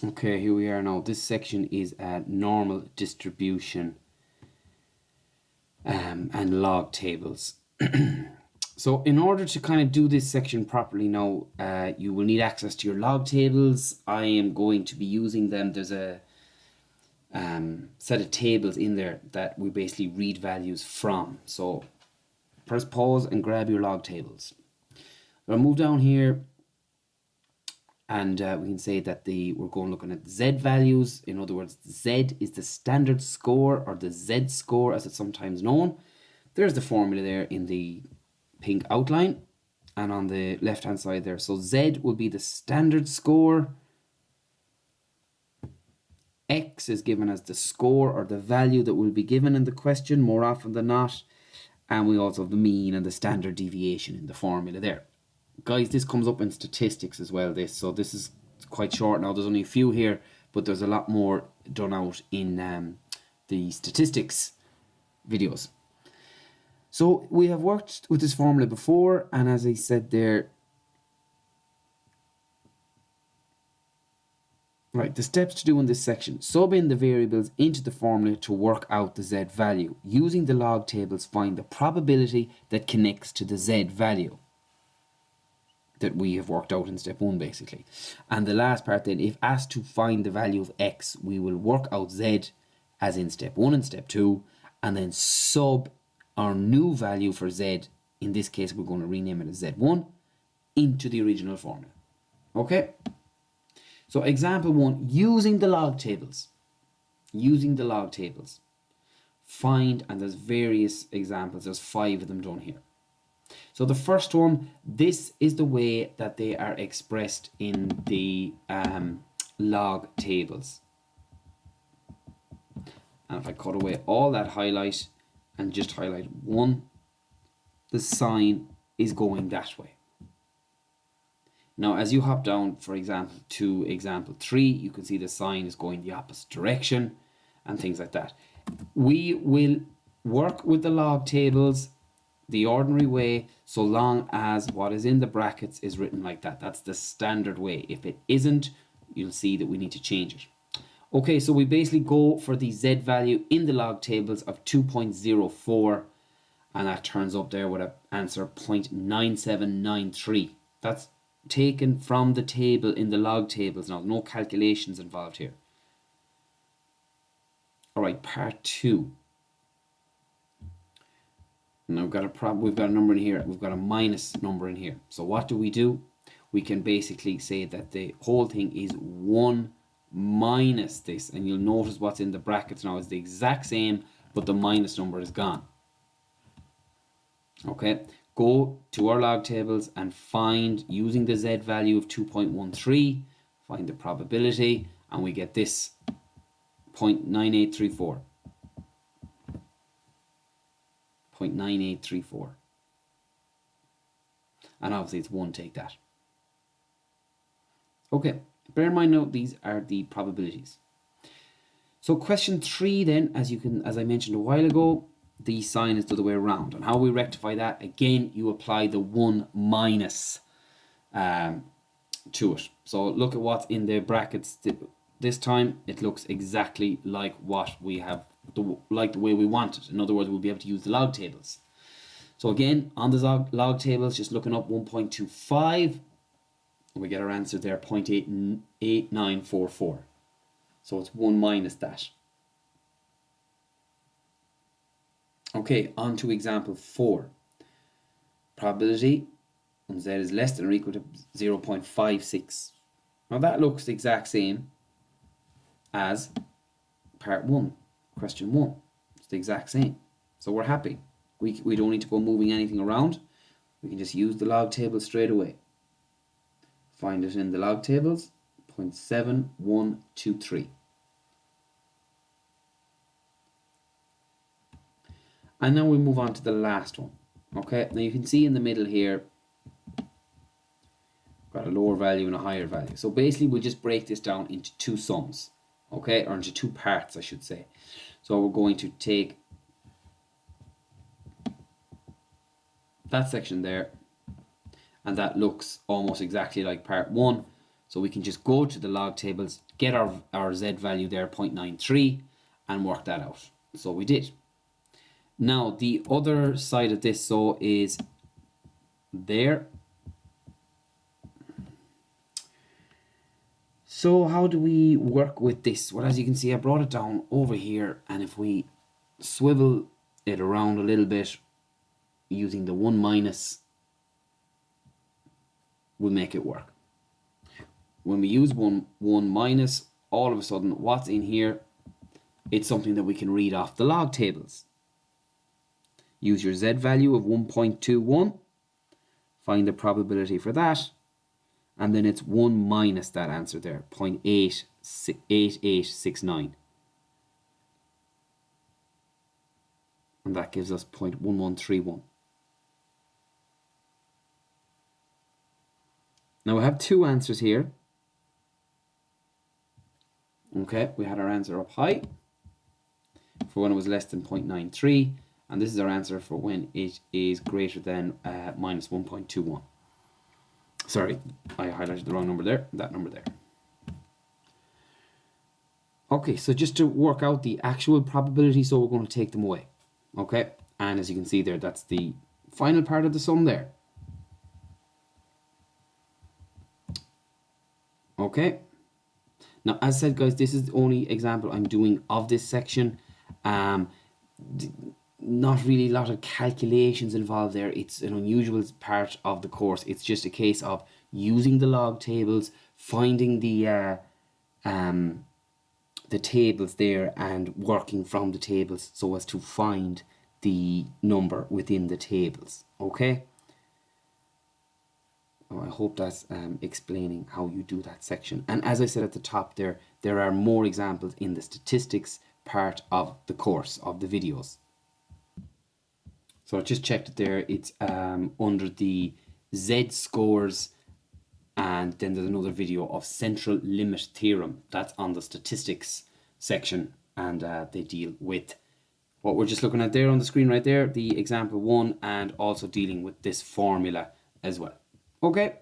Okay, here we are now. This section is normal distribution and log tables. So in order to kind of do this section properly now, you will need access to your log tables. I am going to be using them. There's a set of tables in there that we basically read values from. So press pause and grab your log tables. I'll move down here and we can say that we're going looking at Z values. In other words, Z is the standard score, or the Z score as it's sometimes known. There's the formula there in the pink outline and on the left hand side there. So Z will be the standard score. X is given as the score or the value that will be given in the question more often than not. And we also have the mean and the standard deviation in the formula there. Guys, this comes up in statistics as well, so this is quite short now. There's only a few here, but there's a lot more done out in the statistics videos. So we have worked with this formula before, and as I said there, right, the steps to do in this section: sub in the variables into the formula to work out the Z value. Using the log tables, find the probability that connects to the Z value that we have worked out in step 1 basically. And the last part then, if asked to find the value of X, we will work out Z as in step 1 and step 2, and then sub our new value for Z, in this case we're going to rename it as Z1, into the original formula. Okay? So example 1, using the log tables. Using the log tables. Find, and there's various examples, there's 5 of them done here. So the first one, this is the way that they are expressed in the log tables. And if I cut away all that highlight and just highlight 1, the sign is going that way. Now as you hop down, for example, to example 3, you can see the sign is going the opposite direction and things like that. We will work with the log tables the ordinary way, so long as what is in the brackets is written like that. That's the standard way. If it isn't, you'll see that we need to change it. Okay, so we basically go for the Z value in the log tables of 2.04, and that turns up there with an answer 0.9793. That's taken from the table in the log tables. Now, no calculations involved here. All right, part 2. Now we've got a number in here, we've got a minus number in here. So what do? We can basically say that the whole thing is 1 minus this, and you'll notice what's in the brackets now is the exact same, but the minus number is gone. Okay, go to our log tables and find, using the Z value of 2.13, find the probability, and we get this 0.9834. 0.9834. And obviously it's 1, take that. Okay, bear in mind now these are the probabilities. So question 3 then, as I mentioned a while ago, the sign is the other way around. And how we rectify that, again, you apply the 1 minus to it. So look at what's in the brackets. This time it looks exactly like what we have, like the way we want it. In other words, we'll be able to use the log tables. So again, on the log tables, just looking up 1.25, we get our answer there, 0.8944. So it's 1 minus that. Okay, on to example 4. Probability when Z is less than or equal to 0.56. Now that looks the exact same as part 1, question 1. It's the exact same. So we're happy. We don't need to go moving anything around. We can just use the log table straight away. Find it in the log tables, 0.7123. And now we move on to the last one. Okay, now you can see in the middle here, got a lower value and a higher value. So basically we'll just break this down into 2 sums, okay, or into 2 parts I should say. So we're going to take that section there, and that looks almost exactly like part 1. So we can just go to the log tables, get our Z value there, 0.93, and work that out. So we did. Now, the other side of this so is there. So how do we work with this? Well, as you can see, I brought it down over here, and if we swivel it around a little bit using the 1 minus, we'll make it work. When we use 1 minus, all of a sudden, what's in here, it's something that we can read off the log tables. Use your Z value of 1.21, find the probability for that, and then it's 1 minus that answer there, 0.8869. And that gives us 0.1131. Now we have two answers here. Okay, we had our answer up high for when it was less than 0.93, and this is our answer for when it is greater than minus 1.21. Sorry, I highlighted the wrong number there, that number there. Okay, so just to work out the actual probability, so we're going to take them away. Okay, and as you can see there, that's the final part of the sum there. Okay, now as said guys, this is the only example I'm doing of this section. Not really a lot of calculations involved there. It's an unusual part of the course. It's just a case of using the log tables, finding the tables there and working from the tables so as to find the number within the tables. Okay, I hope that's explaining how you do that section. And as I said at the top there are more examples in the statistics part of the course, of the videos. So I just checked it there. It's under the Z scores, and then there's another video of central limit theorem. That's on the statistics section, and they deal with what we're just looking at there on the screen right there, the example 1, and also dealing with this formula as well. Okay.